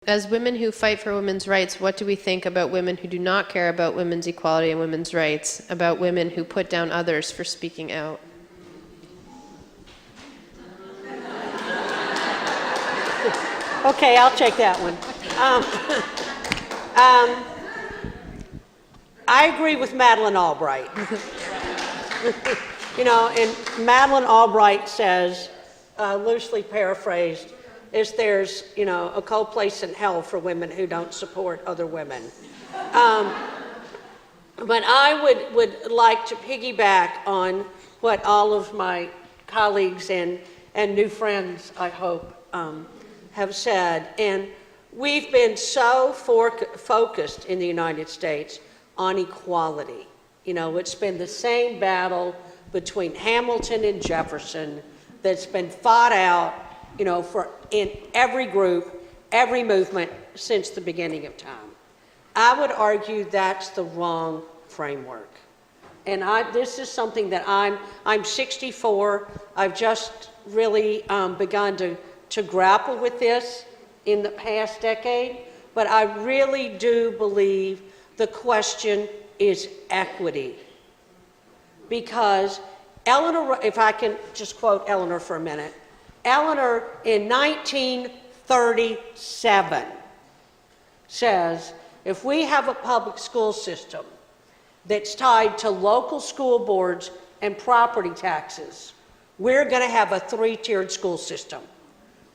As women who fight for women's rights, what do we think about women who do not care about women's equality and women's rights, about women who put down others for speaking out? Okay, I'll take that one. I agree with Madeleine Albright. And Madeleine Albright says, loosely paraphrased, there's a cold place in hell for women who don't support other women. But I would like to piggyback on what all of my colleagues and new friends, I hope, have said. And we've been so focused in the United States on equality. It's been the same battle between Hamilton and Jefferson that's been fought out, in every group, every movement since the beginning of time. I would argue that's the wrong framework. And this is something that I'm 64. I've just really begun to grapple with this in the past decade. But I really do believe the question is equity. Because Eleanor, if I can just quote Eleanor for a minute, Eleanor in 1937 says, if we have a public school system that's tied to local school boards and property taxes, we're going to have a three-tiered school system.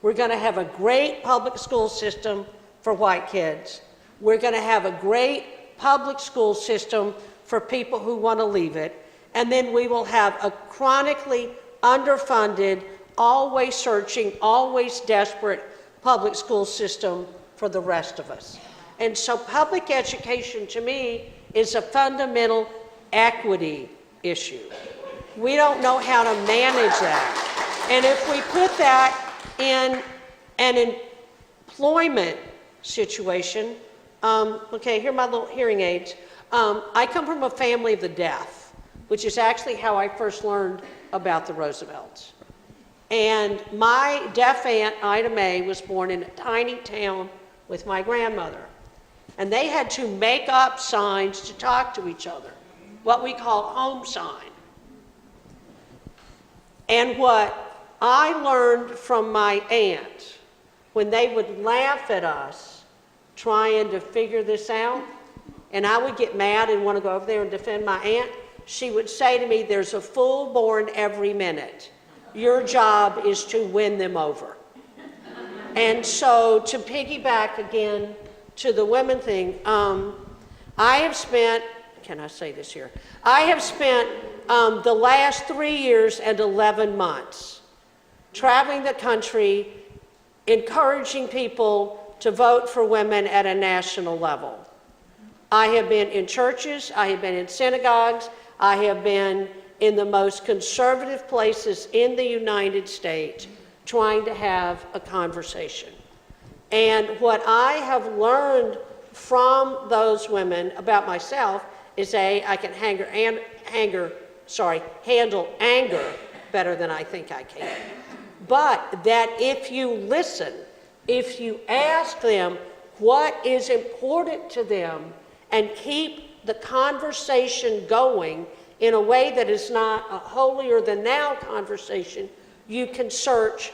We're going to have a great public school system for white kids. We're going to have a great public school system for people who want to leave it. And then we will have a chronically underfunded, always searching, always desperate public school system for the rest of us. And so public education, to me, is a fundamental equity issue. We don't know how to manage that. And if we put that in an employment situation, okay, here are my little hearing aids. I come from a family of the deaf, which is actually how I first learned about the Roosevelts. And my deaf aunt, Ida Mae, was born in a tiny town with my grandmother. And they had to make up signs to talk to each other, what we call home sign. And what I learned from my aunt, when they would laugh at us trying to figure this out, and I would get mad and want to go over there and defend my aunt, she would say to me, there's a fool born every minute. Your job is to win them over. And so to piggyback again to the women thing, I have spent, can I say this here? I have spent the last 3 years and 11 months traveling the country, encouraging people to vote for women at a national level. I have been in churches, I have been in synagogues, I have been in the most conservative places in the United States trying to have a conversation. And what I have learned from those women about myself is I can handle anger better than I think I can. But that if you listen, if you ask them what is important to them and keep the conversation going in a way that is not a holier than thou conversation, you can search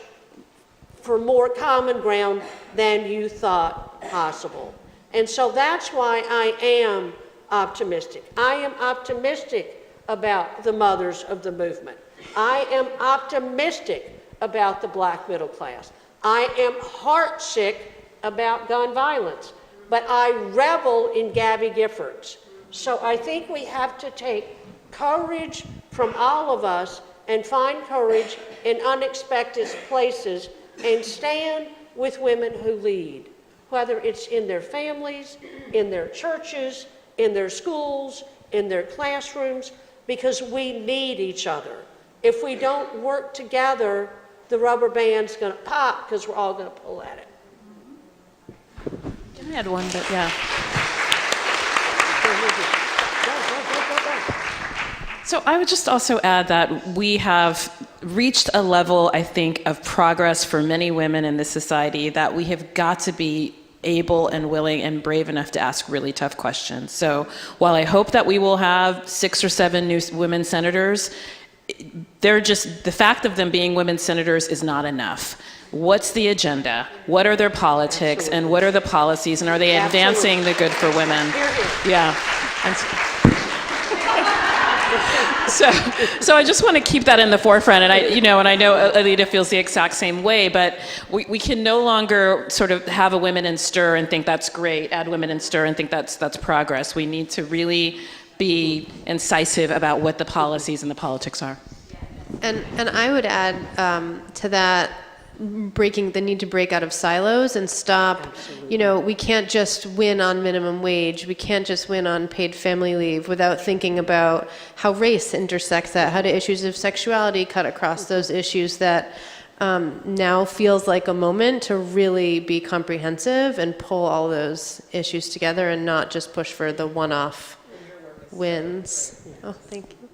for more common ground than you thought possible. And so that's why I am optimistic. I am optimistic about the mothers of the movement. I am optimistic about the black middle class. I am heartsick about gun violence, but I revel in Gabby Giffords. So I think we have to take courage from all of us and find courage in unexpected places and stand with women who lead, whether it's in their families, in their churches, in their schools, in their classrooms, because we need each other. If we don't work together, the rubber band's gonna pop because we're all gonna pull at it. I had one, but yeah. So I would just also add that we have reached a level, I think, of progress for many women in this society that we have got to be able and willing and brave enough to ask really tough questions. So while I hope that we will have 6 or 7 new women senators, they're just, the fact of them being women senators is not enough. What's the agenda? What are their politics? And what are the policies? And are they advancing the good for women? Yeah. And so I just want to keep that in the forefront, and I know Alita feels the exact same way, but we can no longer sort of have a Women in STIR and think that's great, add Women in STIR and think that's progress. We need to really be incisive about what the policies and the politics are. And I would add to that, the need to break out of silos and stop. We can't just win on minimum wage. We can't just win on paid family leave without thinking about how race intersects that, how do issues of sexuality cut across those issues. That now feels like a moment to really be comprehensive and pull all those issues together and not just push for the one-off wins. Oh, thank you.